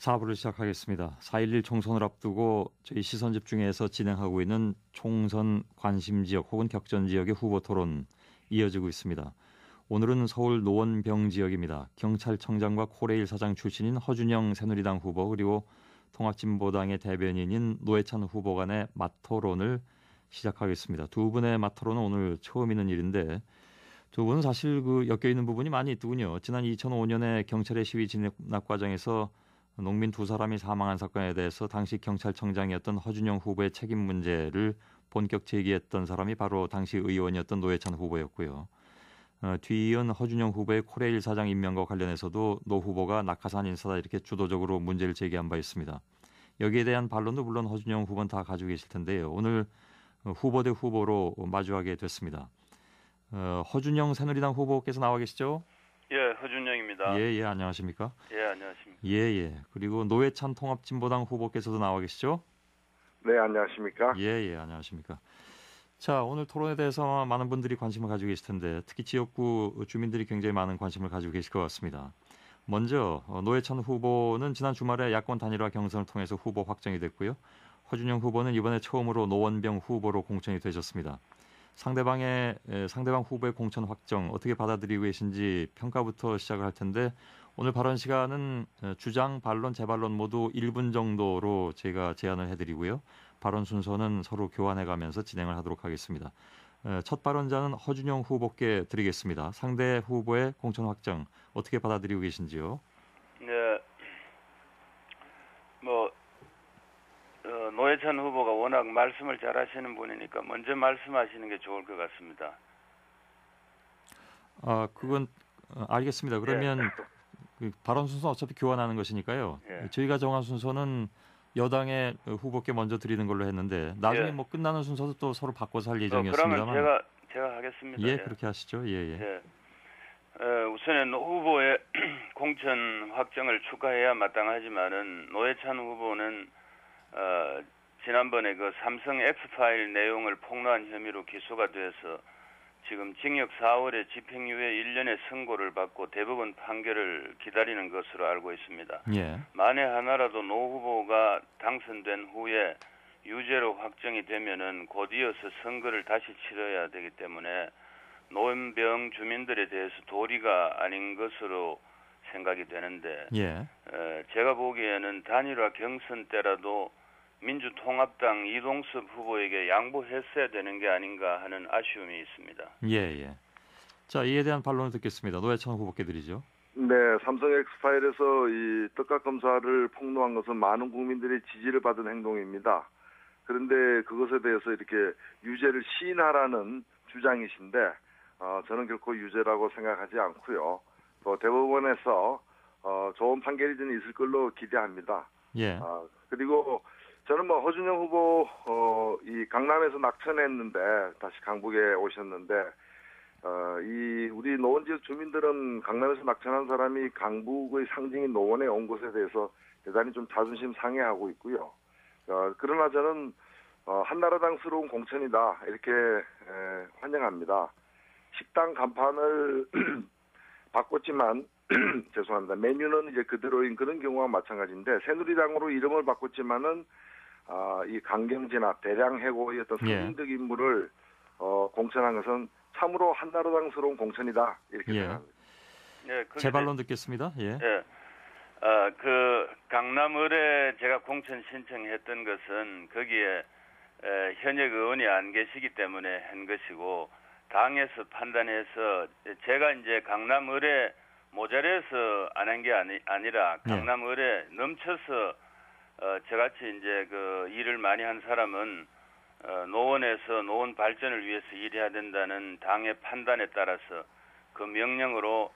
4부를 시작하겠습니다. 4.11 총선을 앞두고 저희 시선 집중에서 진행하고 있는 총선 관심 지역 혹은 격전 지역의 후보 토론 이어지고 있습니다. 오늘은 서울 노원병 지역입니다. 경찰청장과 코레일 사장 출신인 허준영 새누리당 후보 그리고 통합진보당의 대변인인 노회찬 후보 간의 맞토론을 시작하겠습니다. 두 분의 맞토론은 오늘 처음 있는 일인데 두 분은 사실 엮여 있는 부분이 많이 있더군요. 지난 2005년에 경찰의 시위 진압 과정에서 농민 두 사람이 사망한 사건에 대해서 당시 경찰청장이었던 허준영 후보의 책임 문제를 본격 제기했던 사람이 바로 당시 의원이었던 노회찬 후보였고요. 뒤이은 허준영 후보의 코레일 사장 임명과 관련해서도 노 후보가 낙하산 인사다 이렇게 주도적으로 문제를 제기한 바 있습니다. 여기에 대한 반론도 물론 허준영 후보는 다 가지고 계실 텐데요. 오늘 후보 대 후보로 마주하게 됐습니다. 허준영 새누리당 후보께서 나와 계시죠? 예, 허준영입니다. 예, 안녕하십니까? 예, 안녕하십니까? 예. 그리고 노회찬 통합진보당 후보께서도 나와 계시죠? 네, 안녕하십니까? 예, 안녕하십니까? 자, 오늘 토론에 대해서 많은 분들이 관심을 가지고 계실 텐데 특히 지역구 주민들이 굉장히 많은 관심을 가지고 계실 것 같습니다. 먼저 노회찬 후보는 지난 주말에 야권 단일화 경선을 통해서 후보 확정이 됐고요. 허준영 후보는 이번에 처음으로 노원병 후보로 공천이 되셨습니다. 상대방 후보의 공천 확정 어떻게 받아들이고 계신지 평가부터 시작을 할 텐데 오늘 발언 시간은 주장, 반론, 재반론 모두 1분 정도로 제가 제안을 해드리고요. 발언 순서는 서로 교환해가면서 진행을 하도록 하겠습니다. 첫 발언자는 허준영 후보께 드리겠습니다. 상대 후보의 공천 확정 어떻게 받아들이고 계신지요? 네, 노회찬 후보가 워낙 말씀을 잘하시는 분이니까 먼저 말씀하시는 게 좋을 것 같습니다. 그건 알겠습니다. 그러면 발언 순서 어차피 교환하는 것이니까요. 예. 저희가 정한 순서는 여당의 후보께 먼저 드리는 걸로 했는데 나중에 끝나는 순서도 또 서로 바꿔서 할 예정이었습니다만. 그러면 제가 하겠습니다. 예, 그렇게 하시죠. 예. 우선은 후보의 공천 확정을 축하해야 마땅하지만은 노회찬 후보는 지난번에 그 삼성 X파일 내용을 폭로한 혐의로 기소가 돼서 지금 징역 4월에 집행유예 1년의 선고를 받고 대법원 판결을 기다리는 것으로 알고 있습니다. 예. 만에 하나라도 노 후보가 당선된 후에 유죄로 확정이 되면은 곧 이어서 선거를 다시 치러야 되기 때문에 노원병 주민들에 대해서 도리가 아닌 것으로 생각이 되는데 제가 보기에는 단일화 경선 때라도 민주통합당 이동섭 후보에게 양보했어야 되는 게 아닌가 하는 아쉬움이 있습니다. 예. 자, 이에 대한 반론을 듣겠습니다. 노회찬 후보께 드리죠. 네, 삼성 X파일에서 이 떡값 검사를 폭로한 것은 많은 국민들의 지지를 받은 행동입니다. 그런데 그것에 대해서 이렇게 유죄를 시인하라는 주장이신데 저는 결코 유죄라고 생각하지 않고요. 또 대법원에서 좋은 판결이 좀 있을 걸로 기대합니다. 예. 그리고 저는 허준영 후보 이 강남에서 낙천했는데 다시 강북에 오셨는데 이 우리 노원 지역 주민들은 강남에서 낙천한 사람이 강북의 상징인 노원에 온 것에 대해서 대단히 좀 자존심 상해하고 있고요. 그러나 저는 한나라당스러운 공천이다 이렇게 환영합니다. 식당 간판을 바꿨지만 죄송합니다. 메뉴는 이제 그대로인 그런 경우와 마찬가지인데 새누리당으로 이름을 바꿨지만은 이 강경진압, 대량 해고의 어떤 상징적 인물을 공천한 것은 참으로 한나라당스러운 공천이다 이렇게 생각합니다. 재반론 듣겠습니다. 그 강남을에 제가 공천 신청했던 것은 거기에 현역 의원이 안 계시기 때문에 한 것이고 당에서 판단해서 제가 이제 강남을에 모자라서 안 한 게 아니라 강남을에 넘쳐서 저같이 이제 그 일을 많이 한 사람은 노원에서 노원 발전을 위해서 일해야 된다는 당의 판단에 따라서 그 명령으로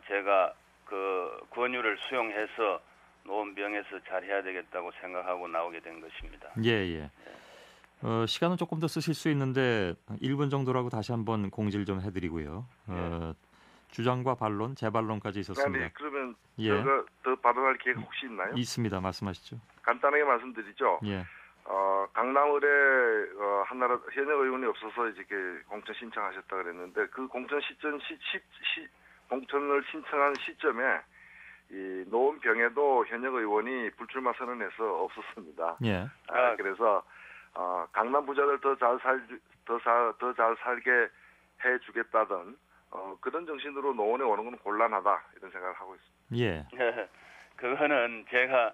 제가 그 권유를 수용해서 노원병에서 잘해야 되겠다고 생각하고 나오게 된 것입니다. 예. 시간은 조금 더 쓰실 수 있는데 1분 정도라고 다시 한번 공지를 좀 해드리고요. 주장과 반론, 재반론까지 있었습니다. 네, 그러면 제가 더 발언할 기회가 혹시 있나요? 있습니다. 말씀하시죠. 간단하게 말씀드리죠. 강남을에 한나라 현역 의원이 없어서 이렇게 공천 신청하셨다 그랬는데 그 공천 공천을 신청한 시점에 이 노원병에도 현역 의원이 불출마 선언해서 없었습니다. 예. 그래서 강남 부자들 더 잘 살게 해주겠다던 그런 정신으로 노원에 오는 건 곤란하다 이런 생각을 하고 있습니다. 예. 그거는 제가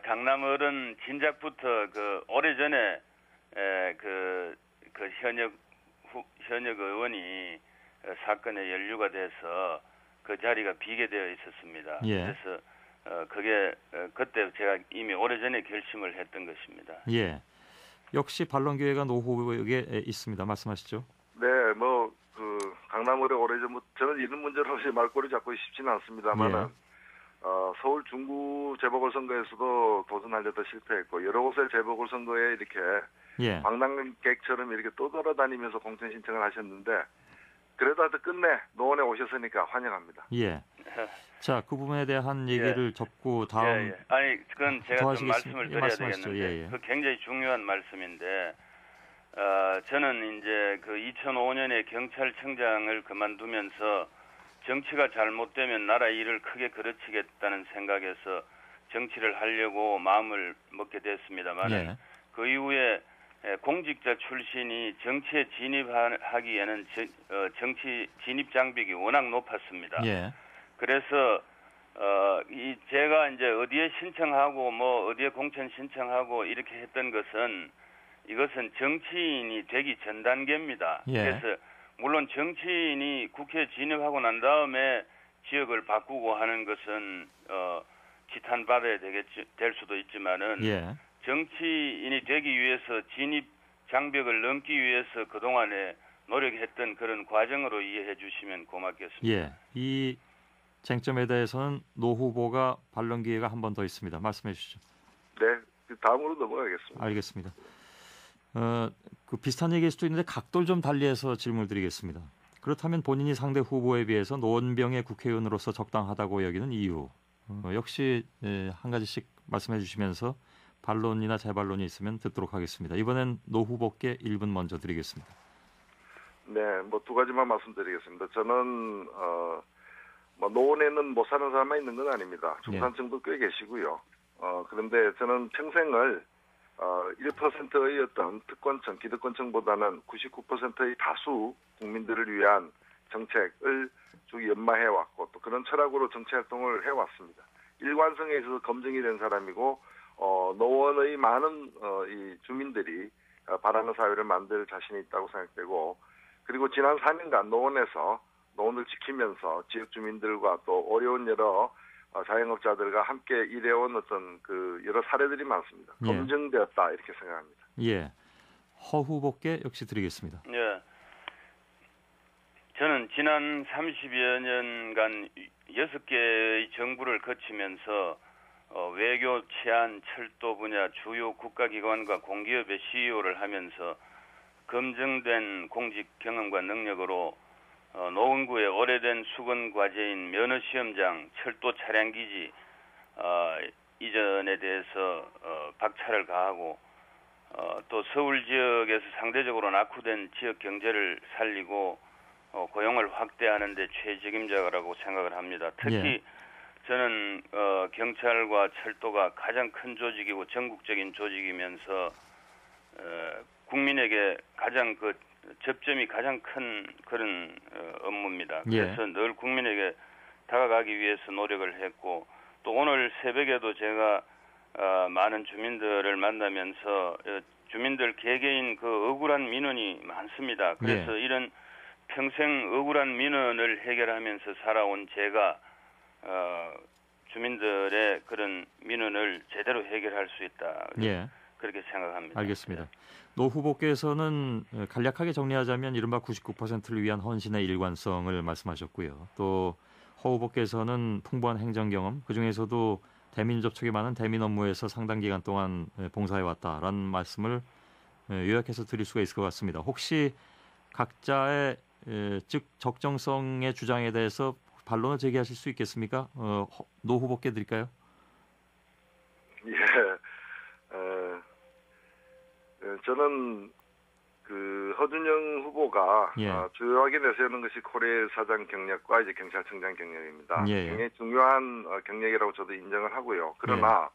강남 어른 진작부터 그 오래전에 그 현역 의원이 사건에 연루가 돼서 그 자리가 비게 되어 있었습니다. 예. 그래서 그게 그때 제가 이미 오래전에 결심을 했던 것입니다. 예. 역시 반론 기회가 노 후보에게 있습니다. 말씀하시죠. 네, 강남을에 오래전부터 저는 이런 문제로 말꼬리 잡고 싶지는 않습니다만은 서울 중구 재보궐선거에서도 도전하려다 실패했고 여러 곳의 재보궐선거에 이렇게 예. 방랑객처럼 이렇게 떠돌아다니면서 공천 신청을 하셨는데 그래도 하여튼 끝내 노원에 오셨으니까 환영합니다. 예. 자, 그 부분에 대한 얘기를 접고 다음 아니 그건 제가 더 좀 말씀을 드려야 말씀하시죠. 되겠는데 예. 그 굉장히 중요한 말씀인데 저는 이제 그 2005년에 경찰청장을 그만두면서 정치가 잘못되면 나라 일을 크게 그르치겠다는 생각에서 정치를 하려고 마음을 먹게 됐습니다만 예. 그 이후에 공직자 출신이 정치에 진입하기에는 정치 진입 장벽이 워낙 높았습니다. 예. 그래서 제가 이제 어디에 신청하고 뭐 어디에 공천 신청하고 이렇게 했던 것은 이것은 정치인이 되기 전 단계입니다. 예. 그래서 물론 정치인이 국회에 진입하고 난 다음에 지역을 바꾸고 하는 것은 지탄받아야 될 수도 있지만은 예. 정치인이 되기 위해서 진입 장벽을 넘기 위해서 그동안에 노력했던 그런 과정으로 이해해 주시면 고맙겠습니다. 예. 이 쟁점에 대해서는 노 후보가 반론 기회가 한 번 더 있습니다. 말씀해 주시죠. 네, 다음으로 넘어가겠습니다. 알겠습니다. 그 비슷한 얘기일 수도 있는데 각도를 좀 달리해서 질문을 드리겠습니다. 그렇다면 본인이 상대 후보에 비해서 노원병의 국회의원으로서 적당하다고 여기는 이유 역시 한 가지씩 말씀해 주시면서 반론이나 재반론이 있으면 듣도록 하겠습니다. 이번엔 노 후보께 1분 먼저 드리겠습니다. 네, 두 가지만 말씀드리겠습니다. 저는 노원에는 못 사는 사람만 있는 건 아닙니다. 중산층도 꽤 계시고요. 그런데 저는 평생을 1%의 어떤 특권층, 기득권층보다는 99%의 다수 국민들을 위한 정책을 쭉 연마해왔고 또 그런 철학으로 정치활동을 해왔습니다. 일관성에 있어서 검증이 된 사람이고 노원의 많은 이 주민들이 바라는 사회를 만들 자신이 있다고 생각되고 그리고 지난 4년간 노원에서 노원을 지키면서 지역 주민들과 또 어려운 여러 자영업자들과 함께 일해온 어떤 그 여러 사례들이 많습니다. 예. 검증되었다 이렇게 생각합니다. 예, 허 후보께 역시 드리겠습니다. 예, 저는 지난 30여 년간 6개의 정부를 거치면서 외교, 치안, 철도 분야 주요 국가기관과 공기업의 CEO를 하면서 검증된 공직 경험과 능력으로 노원구의 오래된 수건 과제인 면허시험장, 철도 차량기지 이전에 대해서 박차를 가하고 또 서울 지역에서 상대적으로 낙후된 지역 경제를 살리고 고용을 확대하는 데 최적임자라고 생각을 합니다. 특히 예. 저는 경찰과 철도가 가장 큰 조직이고 전국적인 조직이면서 국민에게 가장 그 접점이 가장 큰 그런 업무입니다. 그래서 예. 늘 국민에게 다가가기 위해서 노력을 했고 또 오늘 새벽에도 제가 많은 주민들을 만나면서 주민들 개개인 그 억울한 민원이 많습니다. 그래서 이런 평생 억울한 민원을 해결하면서 살아온 제가 주민들의 그런 민원을 제대로 해결할 수 있다. 예. 그렇게 생각합니다. 알겠습니다. 노 후보께서는 간략하게 정리하자면 이른바 99%를 위한 헌신의 일관성을 말씀하셨고요. 또 허 후보께서는 풍부한 행정 경험, 그중에서도 대민 접촉이 많은 대민 업무에서 상당 기간 동안 봉사해왔다라는 말씀을 요약해서 드릴 수가 있을 것 같습니다. 혹시 각자의 즉 적정성의 주장에 대해서 반론을 제기하실 수 있겠습니까? 노 후보께 드릴까요? 예, 저는 그 허준영 후보가 예. 주요하게 내세우는 것이 코레일 사장 경력과 이제 경찰청장 경력입니다. 예. 굉장히 중요한 경력이라고 저도 인정을 하고요. 그러나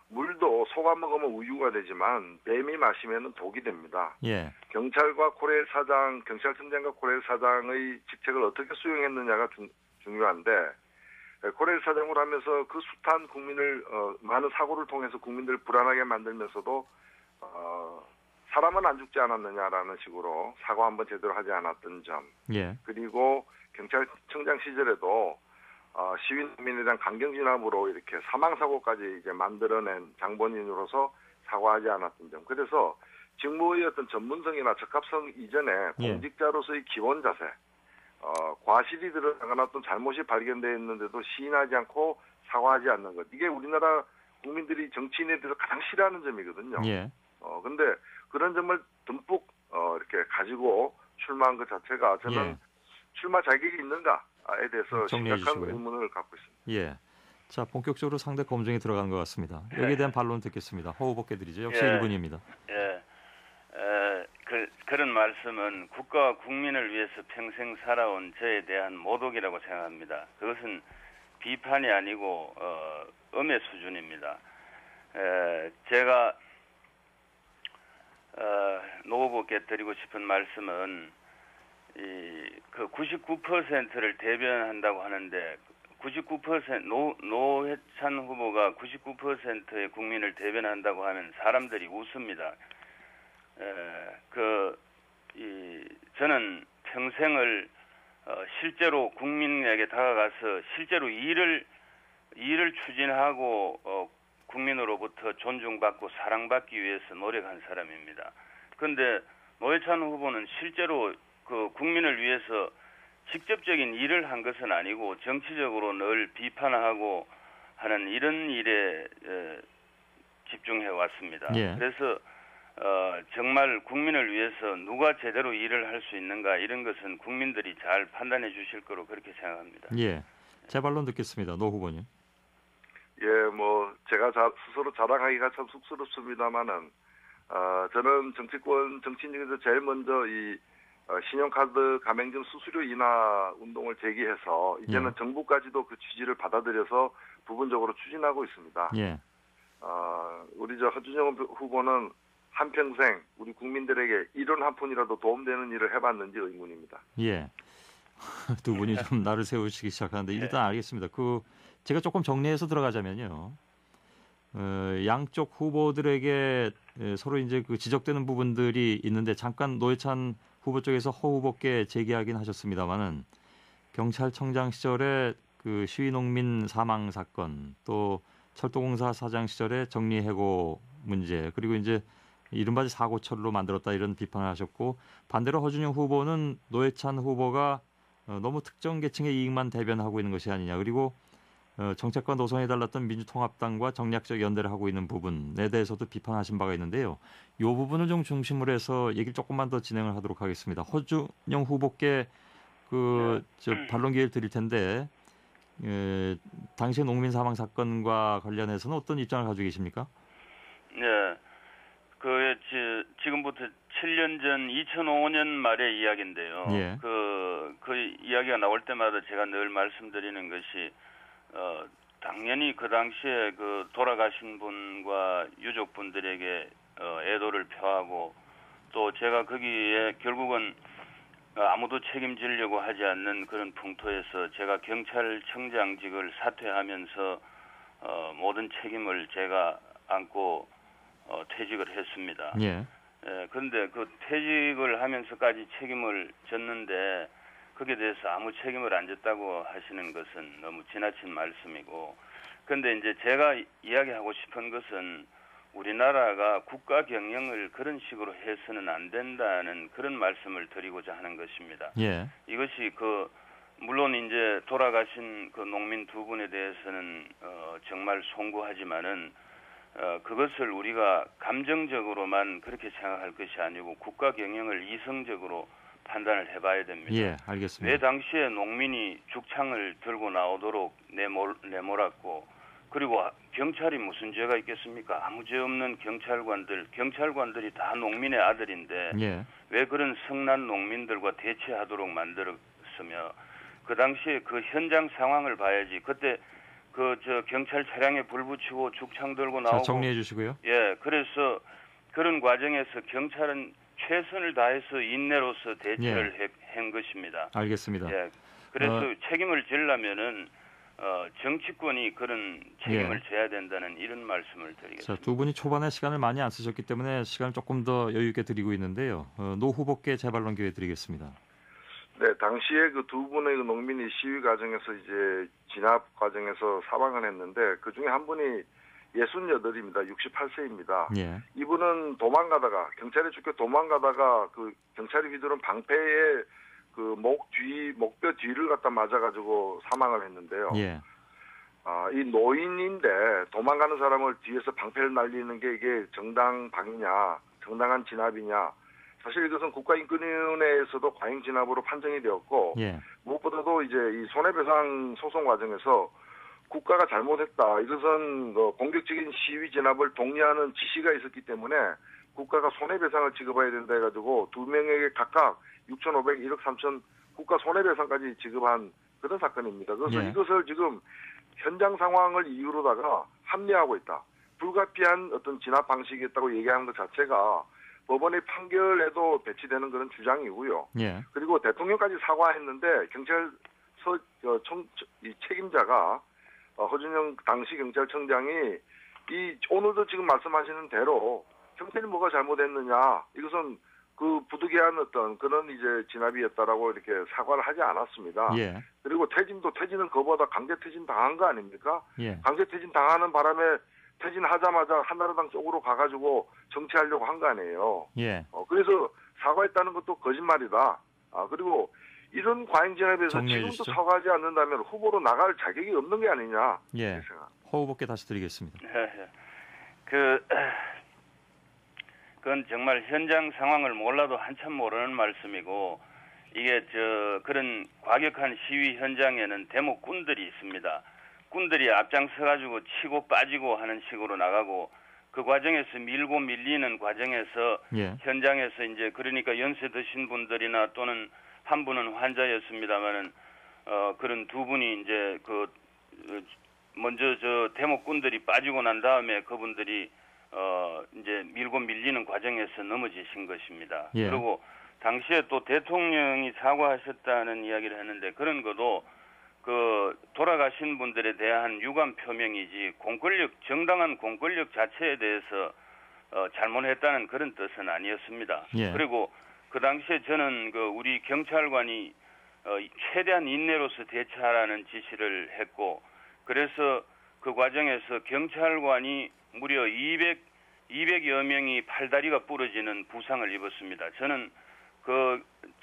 물도 속아 먹으면 우유가 되지만 뱀이 마시면 독이 됩니다. 예. 경찰과 코레일 사장, 경찰청장과 코레일 사장의 직책을 어떻게 수행했느냐가 중요한데 코레일 사장을 하면서 그 숱한 국민을 많은 사고를 통해서 국민들을 불안하게 만들면서도 사람은 안 죽지 않았느냐라는 식으로 사과 한번 제대로 하지 않았던 점. 예. 그리고 경찰청장 시절에도 시민민에 대한 강경 진압으로 이렇게 사망 사고까지 이제 만들어낸 장본인으로서 사과하지 않았던 점. 그래서 직무의 어떤 전문성이나 적합성 이전에 공직자로서의 기본 자세, 과실이 드러나거나 어떤 잘못이 발견되어 있는데도 시인하지 않고 사과하지 않는 것. 이게 우리나라 국민들이 정치인에 대해서 가장 싫어하는 점이거든요. 예. 근데 그런 점을 듬뿍 이렇게 가지고 출마한 것 자체가 저는 출마 자격이 있는가에 대해서 심각한 주시고요. 의문을 갖고 있습니다. 예. 자, 본격적으로 상대 검증이 들어간 것 같습니다. 여기에 대한 반론 듣겠습니다. 허 후보께 드리죠. 역시 1분입니다. 예. 그런 말씀은 국가와 국민을 위해서 평생 살아온 저에 대한 모독이라고 생각합니다. 그것은 비판이 아니고 음해 수준입니다. 제가 노 후보께 드리고 싶은 말씀은 그 99%를 대변한다고 하는데 99% 노회찬 후보가 99%의 국민을 대변한다고 하면 사람들이 웃습니다. 저는 평생을 실제로 국민에게 다가가서 실제로 일을 추진하고 국민으로부터 존중받고 사랑받기 위해서 노력한 사람입니다. 그런데 노회찬 후보는 실제로 그 국민을 위해서 직접적인 일을 한 것은 아니고 정치적으로 늘 비판하고 하는 이런 일에 집중해 왔습니다. 예. 그래서 정말 국민을 위해서 누가 제대로 일을 할 수 있는가 이런 것은 국민들이 잘 판단해 주실 거로 그렇게 생각합니다. 예. 제 반론 듣겠습니다. 노 후보님. 예, 뭐 제가 스스로 자랑하기가 참 쑥스럽습니다만은 저는 정치인 중에서 제일 먼저 이 신용카드 가맹점 수수료 인하 운동을 제기해서 이제는 정부까지도 그 취지를 받아들여서 부분적으로 추진하고 있습니다. 예. 우리 허준영 후보는 한평생 우리 국민들에게 이런 한 푼이라도 도움되는 일을 해봤는지 의문입니다. 예. 두 분이 좀 나를 세우시기 시작하는데 일단 알겠습니다. 제가 조금 정리해서 들어가자면요. 양쪽 후보들에게 서로 이제 그 지적되는 부분들이 있는데 잠깐 노회찬 후보 쪽에서 허 후보께 제기하긴 하셨습니다만은 경찰청장 시절에 그 시위농민 사망 사건 또 철도공사 사장 시절에 정리해고 문제 그리고 이제 이른바 사고철로 만들었다 이런 비판을 하셨고 반대로 허준영 후보는 노회찬 후보가 너무 특정 계층의 이익만 대변하고 있는 것이 아니냐 그리고 정책과 노선에 달랐던 민주통합당과 정략적 연대를 하고 있는 부분에 대해서도 비판하신 바가 있는데요. 이 부분을 좀 중심으로 해서 얘기를 조금만 더 진행을 하도록 하겠습니다. 허준영 후보께 반론 기회를 드릴 텐데 당시 농민 사망 사건과 관련해서는 어떤 입장을 가지고 계십니까? 네, 지금부터 7년 전 2005년 말의 이야기인데요. 예. 그 이야기가 나올 때마다 제가 늘 말씀드리는 것이 당연히 그 당시에 그 돌아가신 분과 유족분들에게 애도를 표하고 또 제가 거기에 결국은 아무도 책임지려고 하지 않는 그런 풍토에서 제가 경찰청장직을 사퇴하면서 모든 책임을 제가 안고 퇴직을 했습니다. 예. 그런데 그 퇴직을 하면서까지 책임을 졌는데 거기에 대해서 아무 책임을 안 졌다고 하시는 것은 너무 지나친 말씀이고 그런데 이제 제가 이야기하고 싶은 것은 우리나라가 국가 경영을 그런 식으로 해서는 안 된다는 그런 말씀을 드리고자 하는 것입니다. 예. 이것이 물론 이제 돌아가신 그 농민 두 분에 대해서는 정말 송구하지만은 그것을 우리가 감정적으로만 그렇게 생각할 것이 아니고 국가 경영을 이성적으로 판단을 해봐야 됩니다. 예, 알겠습니다. 왜 당시에 농민이 죽창을 들고 나오도록 내몰았고 그리고 경찰이 무슨 죄가 있겠습니까? 아무 죄 없는 경찰관들이 다 농민의 아들인데 예. 왜 그런 성난 농민들과 대치하도록 만들었으며 그 당시에 그 현장 상황을 봐야지. 그때 경찰 차량에 불 붙이고 죽창 들고 자, 나오고 정리해 주시고요. 예, 그래서 그런 과정에서 경찰은 최선을 다해서 인내로서 대처를 한 것입니다. 알겠습니다. 예, 그래서 책임을 지려면은 정치권이 그런 책임을 져야 된다는 이런 말씀을 드리겠습니다. 자, 두 분이 초반에 시간을 많이 안 쓰셨기 때문에 시간을 조금 더 여유 있게 드리고 있는데요. 노 후보께 재발론 기회 드리겠습니다. 네, 당시에 그 두 분의 그 농민이 시위 과정에서 이제 진압 과정에서 사망을 했는데 그 중에 한 분이 68입니다. 68세입니다. 예. 이분은 경찰에 쫓겨 도망가다가 그 경찰이 휘두른 방패에 그 목뼈 뒤를 갖다 맞아가지고 사망을 했는데요. 예. 이 노인인데 도망가는 사람을 뒤에서 방패를 날리는 게 이게 정당방위냐, 정당한 진압이냐. 사실 이것은 국가인권위원회에서도 과잉 진압으로 판정이 되었고, 예. 무엇보다도 이제 이 손해배상 소송 과정에서 국가가 잘못했다. 이것은 공격적인 시위 진압을 독려하는 지시가 있었기 때문에 국가가 손해배상을 지급해야 된다 해가지고 두 명에게 각각 6,500, 1억 3천 국가 손해배상까지 지급한 그런 사건입니다. 그래서 이것을 지금 현장 상황을 이유로다가 합리화하고 있다. 불가피한 어떤 진압 방식이었다고 얘기하는 것 자체가 법원의 판결에도 배치되는 그런 주장이고요. 예. 그리고 대통령까지 사과했는데 이 책임자가 허준영 당시 경찰청장이 오늘도 지금 말씀하시는 대로 경찰이 뭐가 잘못했느냐 이것은 그 부득이한 어떤 그런 이제 진압이었다라고 이렇게 사과를 하지 않았습니다. 예. 그리고 퇴진을 그보다 강제 퇴진 당한 거 아닙니까? 예. 강제 퇴진 당하는 바람에 퇴진하자마자 한나라당 쪽으로 가가지고 정치하려고 한 거 아니에요. 예. 그래서 사과했다는 것도 거짓말이다. 그리고 이런 과잉 진압에서 지금도 주시죠. 사과하지 않는다면 후보로 나갈 자격이 없는 게 아니냐. 예. 허 후보께 다시 드리겠습니다. 그건 정말 현장 상황을 몰라도 한참 모르는 말씀이고 이게 그런 과격한 시위 현장에는 대목꾼들이 있습니다. 꾼들이 앞장서가지고 치고 빠지고 하는 식으로 나가고 그 과정에서 밀고 밀리는 과정에서 현장에서 이제 그러니까 연세 드신 분들이나 또는 한 분은 환자였습니다만은 그런 두 분이 이제 먼저 대목꾼들이 빠지고 난 다음에 그분들이 이제 밀고 밀리는 과정에서 넘어지신 것입니다. 그리고 당시에 또 대통령이 사과하셨다는 이야기를 했는데 그런 것도 돌아가신 분들에 대한 유감 표명이지 정당한 공권력 자체에 대해서 잘못했다는 그런 뜻은 아니었습니다. 그리고 그 당시에 저는 우리 경찰관이 최대한 인내로서 대처하라는 지시를 했고 그래서 그 과정에서 경찰관이 무려 200여 명이 팔다리가 부러지는 부상을 입었습니다. 저는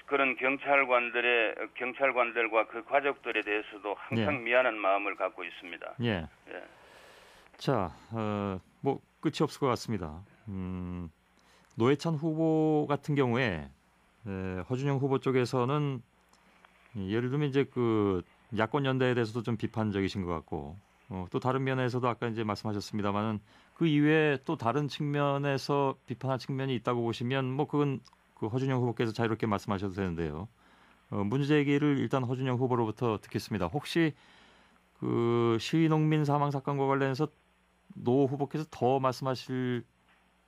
그런 경찰관들과 그 가족들에 대해서도 항상 미안한 마음을 갖고 있습니다. 예. 자, 뭐 끝이 없을 것 같습니다. 노회찬 후보 같은 경우에 허준영 후보 쪽에서는 예를 들면 이제 그 야권 연대에 대해서도 좀 비판적이신 것 같고 또 다른 면에서도 아까 이제 말씀하셨습니다만은 그 이외에 또 다른 측면에서 비판할 측면이 있다고 보시면 뭐 그건 그 허준영 후보께서 자유롭게 말씀하셔도 되는데요. 문제 제기를 일단 허준영 후보로부터 듣겠습니다. 혹시 그 시위농민 사망 사건과 관련해서 노 후보께서 더 말씀하실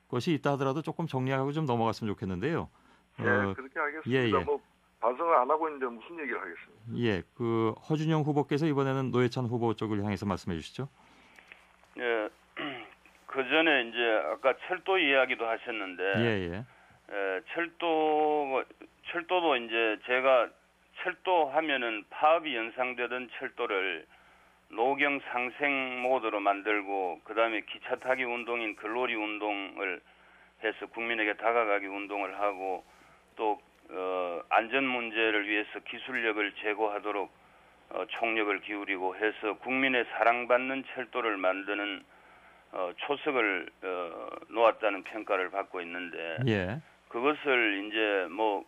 것이 있다 하더라도 조금 정리하고 좀 넘어갔으면 좋겠는데요. 그렇게 하겠습니다. 예. 뭐 반성을 안 하고 있는데 무슨 얘기를 하겠습니까? 예, 그 허준영 후보께서 이번에는 노회찬 후보 쪽을 향해서 말씀해 주시죠. 예, 그 전에 이제 아까 철도 이야기도 하셨는데, 철도도 이제 제가 철도하면은 파업이 연상되던 철도를 노경 상생 모드로 만들고 그다음에 기차 타기 운동인 글로리 운동을 해서 국민에게 다가가기 운동을 하고 또 안전 문제를 위해서 기술력을 제고하도록 총력을 기울이고 해서 국민의 사랑받는 철도를 만드는 초석을 놓았다는 평가를 받고 있는데 그것을 이제 뭐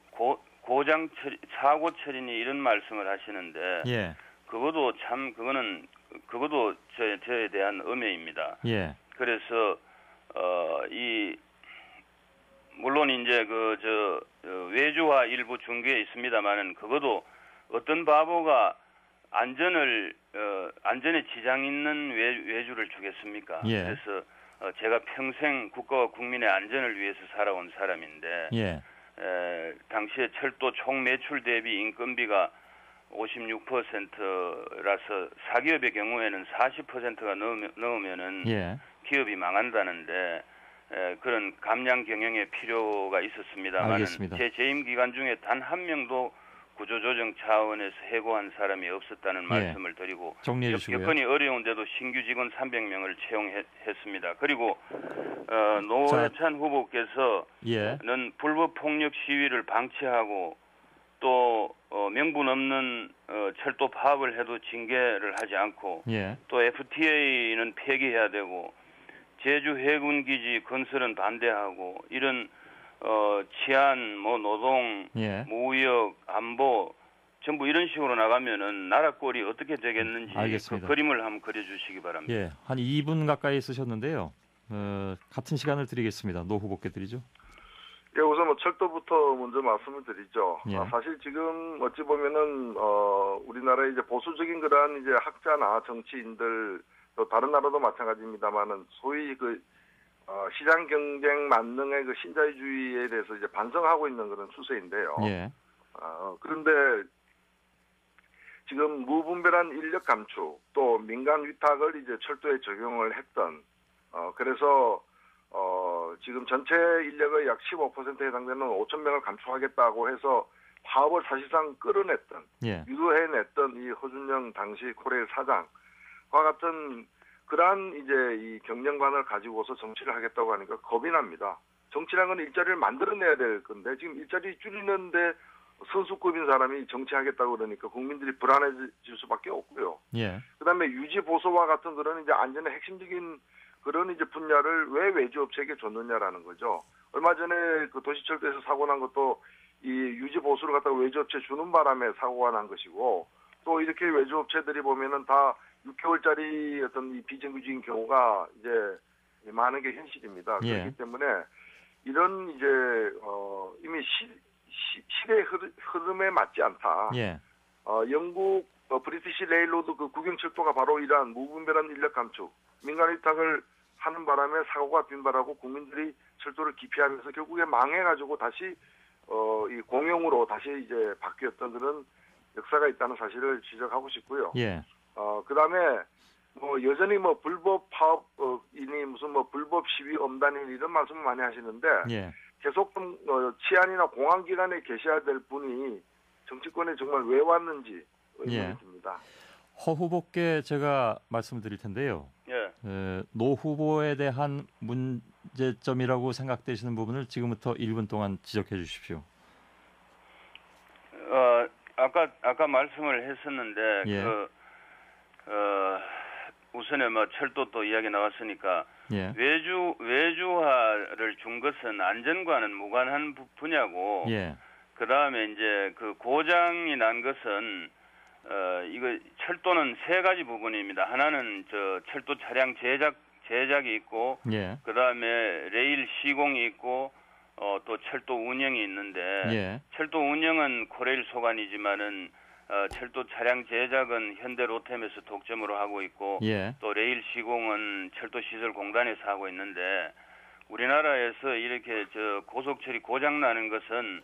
고장 처리, 사고 처리니 이런 말씀을 하시는데 그것도 참 그거는 그것도 저에 대한 음해입니다. 예. 그래서 물론 이제 외주화 일부 중개에 있습니다만은 그것도 어떤 바보가 안전에 지장 있는 외주를 주겠습니까? 예. 그래서 제가 평생 국가와 국민의 안전을 위해서 살아온 사람인데 예. 당시에 철도 총 매출 대비 인건비가 56%라서 사기업의 경우에는 40%가 넘으면은 예. 기업이 망한다는데 그런 감량 경영의 필요가 있었습니다만 제 재임 기간 중에 단 한 명도 구조조정 차원에서 해고한 사람이 없었다는 말씀을 드리고 여건이 어려운데도 신규 직원 300명을 채용했습니다. 그리고 노회찬 후보께서는 불법 폭력 시위를 방치하고 또 명분 없는 철도 파업을 해도 징계를 하지 않고 또 FTA는 폐기해야 되고 제주 해군기지 건설은 반대하고 이런 치안, 노동, 무역, 안보 전부 이런 식으로 나가면은 나라 꼴이 어떻게 되겠는지 그 그림을 한번 그려주시기 바랍니다. 예, 한 2분 가까이 쓰셨는데요. 같은 시간을 드리겠습니다. 노 후보께 드리죠. 예, 우선 철도부터 먼저 말씀을 드리죠. 예. 사실 지금 어찌 보면은 우리나라의 이제 보수적인 그러한 이제 학자나 정치인들 또 다른 나라도 마찬가지입니다만은 소위 시장 경쟁 만능의 신자유주의에 대해서 이제 반성하고 있는 그런 추세인데요. 예. 그런데 지금 무분별한 인력 감축 또 민간 위탁을 이제 철도에 적용을 했던 그래서 지금 전체 인력의 약 15%에 해당되는 5,000명을 감축하겠다고 해서 파업을 사실상 끌어냈던 유도해냈던 이 허준영 당시 코레일 사장과 같은 그러한 이제 이 경영관을 가지고서 정치를 하겠다고 하니까 겁이 납니다. 정치라는 건 일자리를 만들어내야 될 건데 지금 일자리 줄이는데 선수급인 사람이 정치하겠다고 그러니까 국민들이 불안해질 수밖에 없고요. 그다음에 유지 보수와 같은 그런 이제 안전의 핵심적인 그런 이제 분야를 왜 외주업체에게 줬느냐라는 거죠. 얼마 전에 그 도시철도에서 사고 난 것도 이 유지 보수를 갖다가 외주업체 주는 바람에 사고가 난 것이고 또 이렇게 외주업체들이 보면은 다 6개월짜리 어떤 이 비정규직인 경우가 이제 많은 게 현실입니다. 그렇기 때문에 이런 이제 이미 시대의 흐름에 맞지 않다. 영국 브리티시 레일로드 그 국영철도가 바로 이러한 무분별한 인력 감축, 민간 위탁을 하는 바람에 사고가 빈발하고 국민들이 철도를 기피하면서 결국에 망해가지고 다시 이 공용으로 다시 이제 바뀌었던 그런 역사가 있다는 사실을 지적하고 싶고요. 그다음에 여전히 불법 파업이니 무슨 불법 시위 엄단이니 이런 말씀을 많이 하시는데 계속 좀 치안이나 공안 기관에 계셔야 될 분이 정치권에 정말 왜 왔는지 의문이 듭니다. 허 후보께 제가 말씀을 드릴 텐데요. 노 후보에 대한 문제점이라고 생각되시는 부분을 지금부터 1분 동안 지적해 주십시오. 아까 말씀을 했었는데 우선에 철도 또 이야기 나왔으니까 외주화를 준 것은 안전과는 무관한 분야고 그다음에 이제 그 고장이 난 것은 이거 철도는 세 가지 부분입니다. 하나는 철도 차량 제작이 있고 그다음에 레일 시공이 있고 또 철도 운영이 있는데 철도 운영은 코레일 소관이지만은 철도 차량 제작은 현대 로템에서 독점으로 하고 있고 또 레일 시공은 철도시설공단에서 하고 있는데 우리나라에서 이렇게 고속철이 고장 나는 것은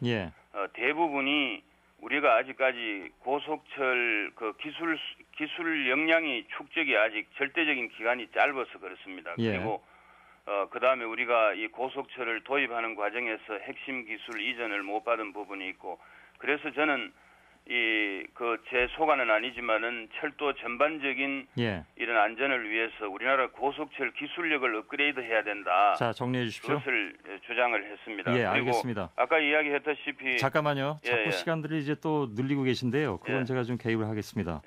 대부분이 우리가 아직까지 고속철 그 기술 역량이 축적이 아직 절대적인 기간이 짧아서 그렇습니다. 그리고 그다음에 우리가 이 고속철을 도입하는 과정에서 핵심 기술 이전을 못 받은 부분이 있고 그래서 저는 제 소관은 아니지만은 철도 전반적인 이런 안전을 위해서 우리나라 고속철 기술력을 업그레이드해야 된다. 자, 정리해 주십시오. 그것을 주장을 했습니다. 그리고 알겠습니다. 아까 이야기했다시피 잠깐만요. 자꾸 시간들이 이제 또 늘리고 계신데요. 그건 제가 좀 개입을 하겠습니다.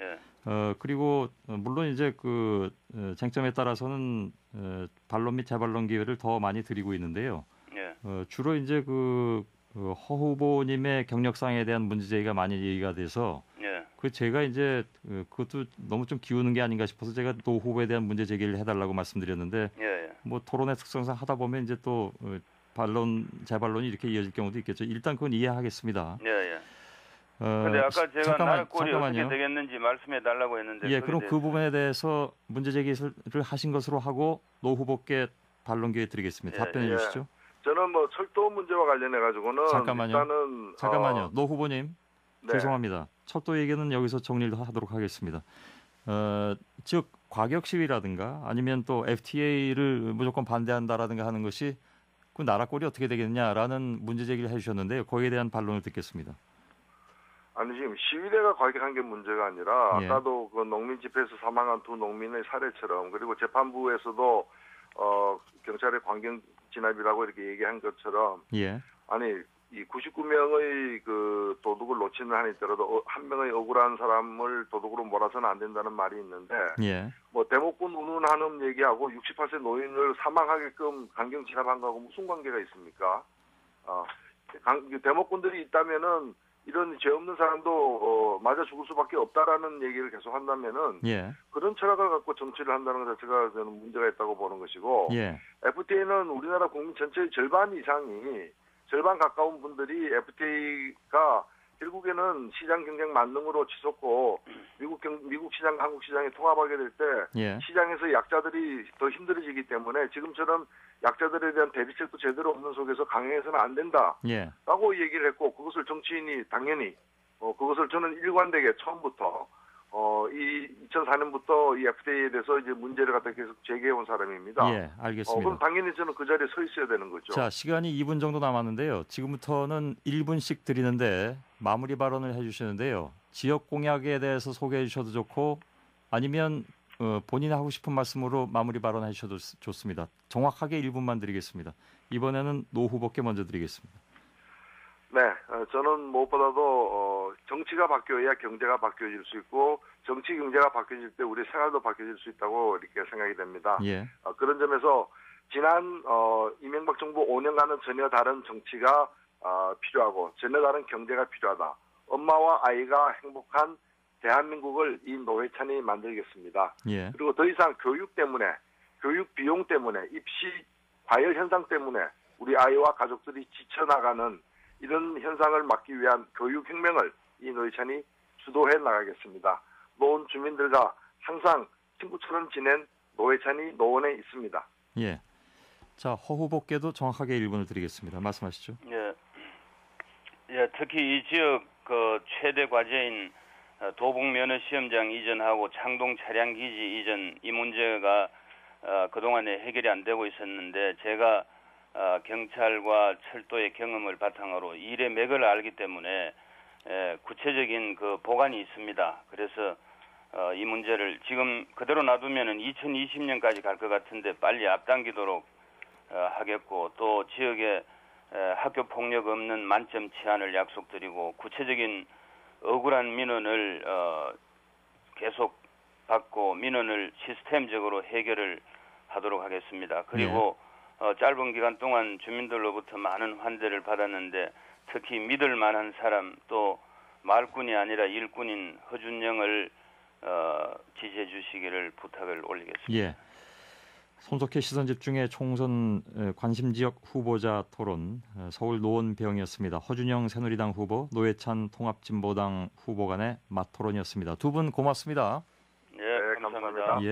그리고 물론 이제 그 쟁점에 따라서는 반론 및 재반론 기회를 더 많이 드리고 있는데요. 주로 이제 허 후보님의 경력상에 대한 문제 제기가 많이 얘기가 돼서 예. 그 제가 이제 그것도 너무 좀 기우는 게 아닌가 싶어서 제가 노 후보에 대한 문제 제기를 해달라고 말씀드렸는데 예, 예. 뭐 토론의 특성상 하다 보면 이제 또 재반론이 이렇게 이어질 경우도 있겠죠. 일단 그건 이해하겠습니다. 예, 예. 근데 아까 제가 나라 꼴이 잠깐만요. 어떻게 되겠는지 말씀해 달라고 했는데 예, 거기에 그럼 그 대해서- 부분에 대해서 문제 제기를 하신 것으로 하고 노 후보께 반론 기회 드리겠습니다. 예, 답변해 예. 주시죠. 저는 뭐 철도 문제와 관련해 가지고는 잠깐만요. 일단은 잠깐만요. 노 후보님. 네. 죄송합니다. 철도 얘기는 여기서 정리를 하도록 하겠습니다. 즉 과격 시위라든가 아니면 또 FTA를 무조건 반대한다라든가 하는 것이 그 나라 꼴이 어떻게 되겠냐라는 문제 제기를 해주셨는데요. 거기에 대한 반론을 듣겠습니다. 아니 지금 시위대가 과격한 게 문제가 아니라 예. 아까도 그 농민 집회에서 사망한 두 농민의 사례처럼 그리고 재판부에서도 경찰의 관경 진압이라고 이렇게 얘기한 것처럼 예, 아니 이 99명의 그 도둑을 놓치는 한이 있더라도 한 명의 억울한 사람을 도둑으로 몰아서는 안 된다는 말이 있는데 예, 뭐 대목군 운운하는 얘기하고 68세 노인을 사망하게끔 강경 진압한 거하고 무슨 관계가 있습니까? 대목군들이 있다면은 이런 죄 없는 사람도 맞아 죽을 수밖에 없다라는 얘기를 계속 한다면은 예, 그런 철학을 갖고 정치를 한다는 것 자체가 저는 문제가 있다고 보는 것이고 예, FTA는 우리나라 국민 전체의 절반 이상이 절반 가까운 분들이 FTA가 결국에는 시장 경쟁 만능으로 치솟고 미국 시장 한국 시장이 통합하게 될 때 예, 시장에서 약자들이 더 힘들어지기 때문에 지금처럼 약자들에 대한 대비책도 제대로 없는 속에서 강행해서는 안 된다라고 예. 얘기를 했고 그것을 정치인이 당연히 그것을 저는 일관되게 처음부터 이 2004년부터 이 FTA에 대해서 이제 문제를 갖다 계속 제기해온 사람입니다. 예, 알겠습니다. 그럼 당연히 저는 그 자리에 서 있어야 되는 거죠. 자, 시간이 2분 정도 남았는데요. 지금부터는 1분씩 드리는데 마무리 발언을 해주시는데요. 지역 공약에 대해서 소개해 주셔도 좋고 아니면 본인이 하고 싶은 말씀으로 마무리 발언해 주셔도 좋습니다. 정확하게 1분만 드리겠습니다. 이번에는 노 후보께 먼저 드리겠습니다. 네, 저는 무엇보다도 정치가 바뀌어야 경제가 바뀌어질 수 있고 정치 경제가 바뀌어질 때 우리 생활도 바뀌어질 수 있다고 이렇게 생각이 됩니다. 예, 그런 점에서 지난 이명박 정부 5년간은 전혀 다른 정치가 필요하고 전혀 다른 경제가 필요하다. 엄마와 아이가 행복한 대한민국을 이 노회찬이 만들겠습니다. 예, 그리고 더 이상 교육 때문에, 교육 비용 때문에, 입시 과열 현상 때문에 우리 아이와 가족들이 지쳐나가는 이런 현상을 막기 위한 교육혁명을 이 노회찬이 주도해 나가겠습니다. 노원 주민들과 항상 친구처럼 지낸 노회찬이 노원에 있습니다. 예. 자, 허 후보께도 정확하게 1분을 드리겠습니다. 말씀하시죠. 예. 예, 특히 이 지역 그 최대 과제인 도봉 면허 시험장 이전하고 창동 차량 기지 이전 이 문제가 그동안에 해결이 안 되고 있었는데 제가 경찰과 철도의 경험을 바탕으로 일의 맥을 알기 때문에 구체적인 그 보관이 있습니다. 그래서 이 문제를 지금 그대로 놔두면은 2020년까지 갈 것 같은데 빨리 앞당기도록 하겠고 또 지역에 학교 폭력 없는 만점 치안을 약속드리고 구체적인 억울한 민원을 계속 받고 민원을 시스템적으로 해결을 하도록 하겠습니다. 그리고 짧은 기간 동안 주민들로부터 많은 환대를 받았는데 특히 믿을 만한 사람 또 말꾼이 아니라 일꾼인 허준영을 지지해 주시기를 부탁을 올리겠습니다. 예. 손석희 시선 집중의 총선 관심 지역 후보자 토론 서울 노원병이었습니다. 허준영 새누리당 후보, 노회찬 통합진보당 후보 간의 맞토론이었습니다. 두 분 고맙습니다. 네, 감사합니다. 감사합니다. 예.